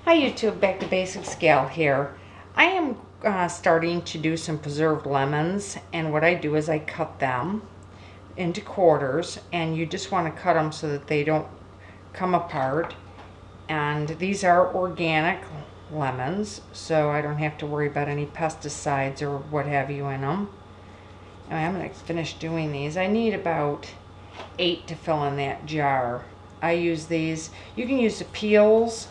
Hi YouTube, back to Basics Gal here. I am starting to do some preserved lemons, and what I do is I cut them into quarters, and you just want to cut them so that they don't come apart. And these are organic lemons, so I don't have to worry about any pesticides or what have you in them. And I'm going to finish doing these. I need about 8 to fill in that jar. I use these. You can use the peels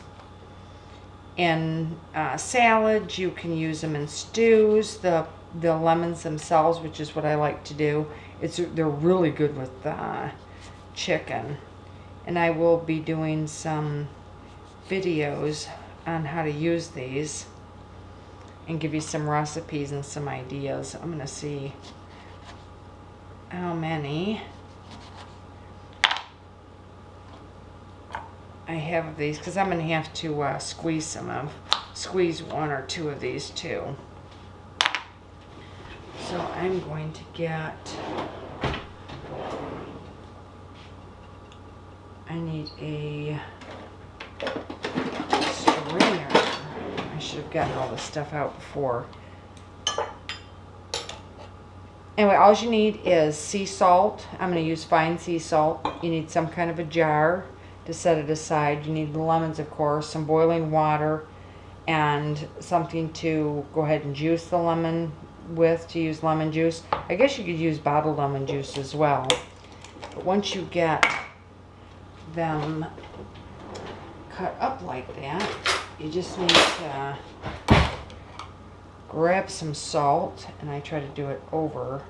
in salads. You can use them in stews. The lemons themselves, which is what I like to do. They're really good with chicken. And I will be doing some videos on how to use these and give you some recipes and some ideas. I'm gonna see how many I have of these, because I'm going to have to squeeze 1 or 2 of these too. So I'm going to get, I need a strainer. I should have gotten all this stuff out before. Anyway, all you need is sea salt. I'm going to use fine sea salt. You need some kind of a jar to set it aside. You need the lemons, of course, some boiling water, and something to go ahead and juice the lemon with, to use lemon juice. I guess you could use bottled lemon juice as well. But once you get them cut up like that, you just need to grab some salt, and I try to do it over.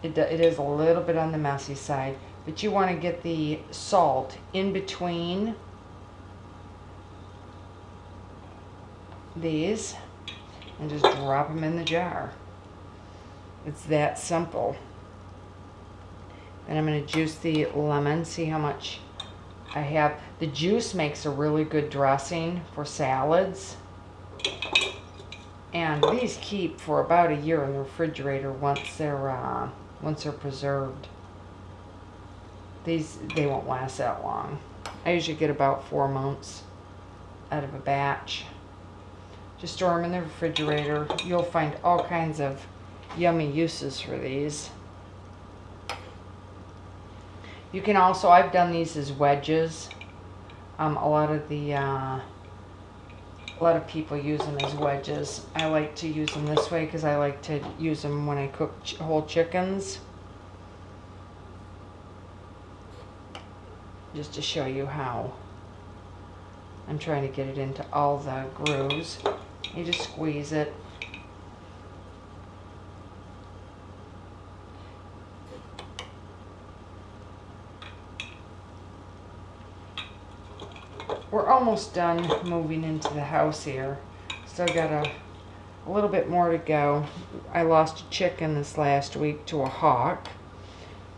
It is a little bit on the messy side, but you want to get the salt in between these and just drop them in the jar. It's that simple. Then I'm going to juice the lemon. See how much I have. The juice makes a really good dressing for salads. And these keep for about a year in the refrigerator once they're preserved. They won't last that long. I usually get about 4 months out of a batch. Just store them in the refrigerator. You'll find all kinds of yummy uses for these. You can also, I've done these as wedges. A lot of people use them as wedges. I like to use them this way because I like to use them when I cook whole chickens. Just to show you how I'm trying to get it into all the grooves. You just squeeze it. We're almost done moving into the house here. Still got a little bit more to go. I lost a chicken this last week to a hawk.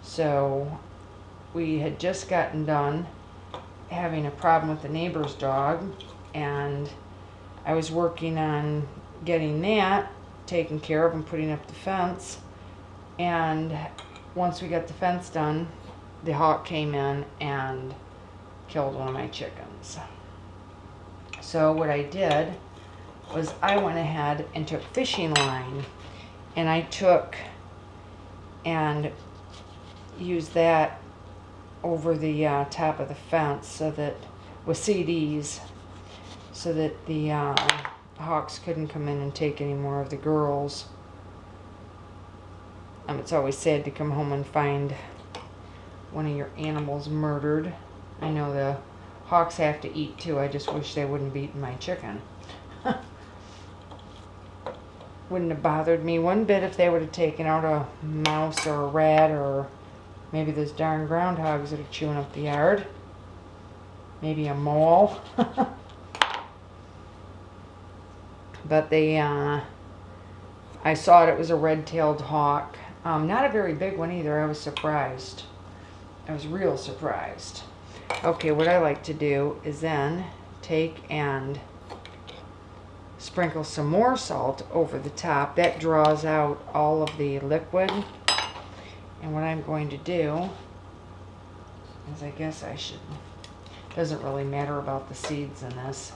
So we had just gotten done having a problem with the neighbor's dog, and I was working on getting that taken care of and putting up the fence. And once we got the fence done, the hawk came in and killed one of my chickens. So what I did was I went ahead and took fishing line, and I took and used that over the top of the fence, so that with CDs, so that the hawks couldn't come in and take any more of the girls. It's always sad to come home and find one of your animals murdered. I know the hawks have to eat too. I just wish they wouldn't have eaten my chicken. Wouldn't have bothered me one bit if they would have taken out a mouse or a rat, or maybe those darn groundhogs that are chewing up the yard. Maybe a mole. But I saw it was a red-tailed hawk. Not a very big one either. I was surprised. I was real surprised. Okay, what I like to do is then take and sprinkle some more salt over the top. That draws out all of the liquid. And what I'm going to do is, I guess I should Doesn't really matter about the seeds in this.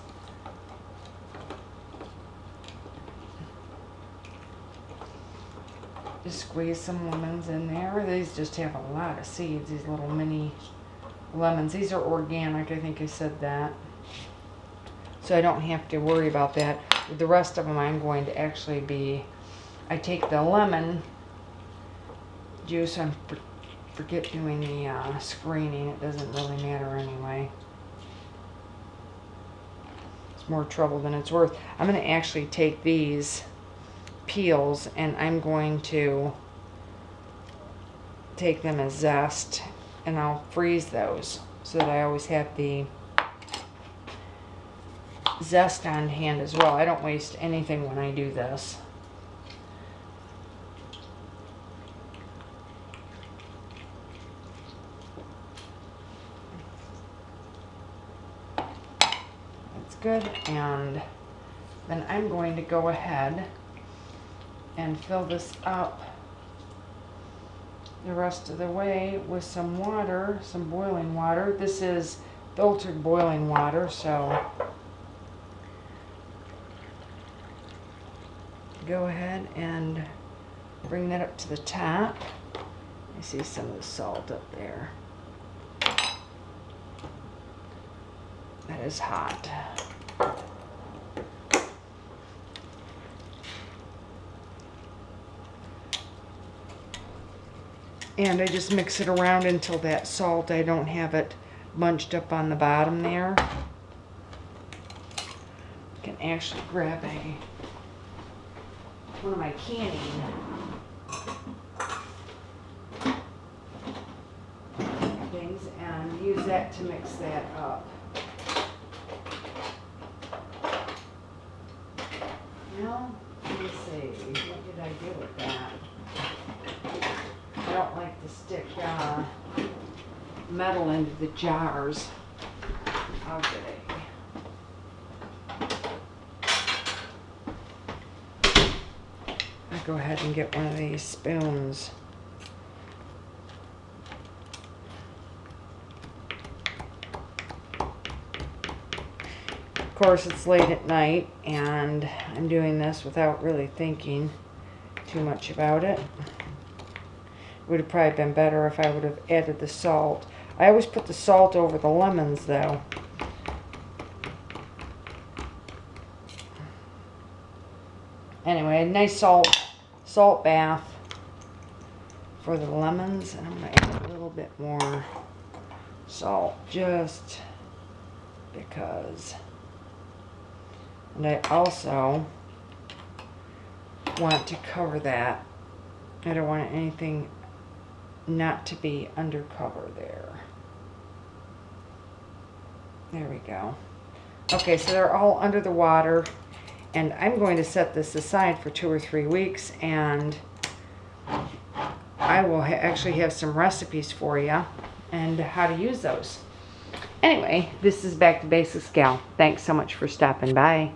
Just squeeze some lemons in there. These just have a lot of seeds, these little mini lemons. These are organic, I think I said that. So I don't have to worry about that. With the rest of them, I'm going to actually be, I take the lemon juice, I forget doing the screening. It doesn't really matter anyway. It's more trouble than it's worth. I'm going to actually take these peels and I'm going to take them as zest, and I'll freeze those so that I always have the zest on hand as well. I don't waste anything when I do this. That's good. And then I'm going to go ahead and fill this up the rest of the way with some water, some boiling water. This is filtered boiling water, so go ahead and bring that up to the top. I see some of the salt up there. That is hot. And I just mix it around until that salt, I don't have it bunched up on the bottom there. I can actually grab one of my canning things and use that to mix that up. Well, let me see, what did I do with that? I don't like to stick metal into the jars. Okay. I'll go ahead and get one of these spoons. Of course, it's late at night and I'm doing this without really thinking too much about it. Would have probably been better if I would have added the salt. I always put the salt over the lemons though. Anyway, a nice salt bath for the lemons, and I'm going to add a little bit more salt just because. And I also want to cover that. I don't want anything not to be undercover there. There we go. Okay, so they're all under the water, and I'm going to set this aside for 2 or 3 weeks, and I will actually have some recipes for you and how to use those. Anyway, this is Back to Basics Gal. Thanks so much for stopping by.